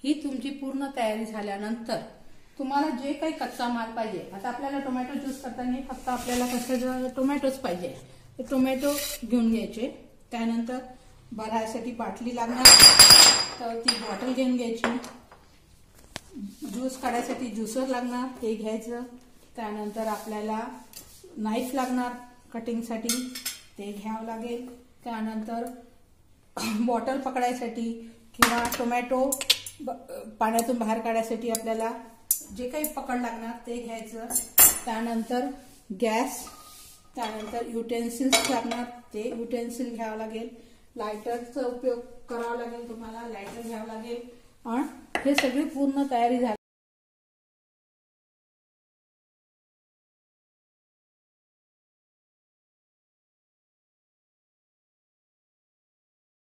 ही तुमची पूर्ण तयारी झाल्यानंतर तुम्हाला जे काही कच्चा माल पाहिजे, आता आपल्याला टोमॅटो ज्यूस करताना फक्त आपल्याला कसं टोमॅटोच पाहिजे, तर टोमॅटो घेऊन घ्यायचे. त्यानंतर भरायसाठी बाटली लागणार, तर ती बॉटल घेऊन घ्यायची. ज्यूस काढायसाठी ज्युसर लागणार, ते घ्यायचं. त्यानंतर आपल्याला नाईफ लागणार कटिंगसाठी, ते घ्यावं लागेल. त्यानंतर बॉटल पकडायसाठी किंवा टोमॅटो पाण्यातून बाहेर काढायसाठी आपल्याला जे काही पकड लागणार ते घ्यायचं. त्यानंतर गॅस, त्यानंतर युटेन्सिल्स लागणार, ते युटेन्सिल घ्यावं लागेल. लायटरचा उपयोग करावा लागेल, तुम्हाला लायटर घ्यावं लागेल. आणि हे सगळी पूर्ण तयारी झाली.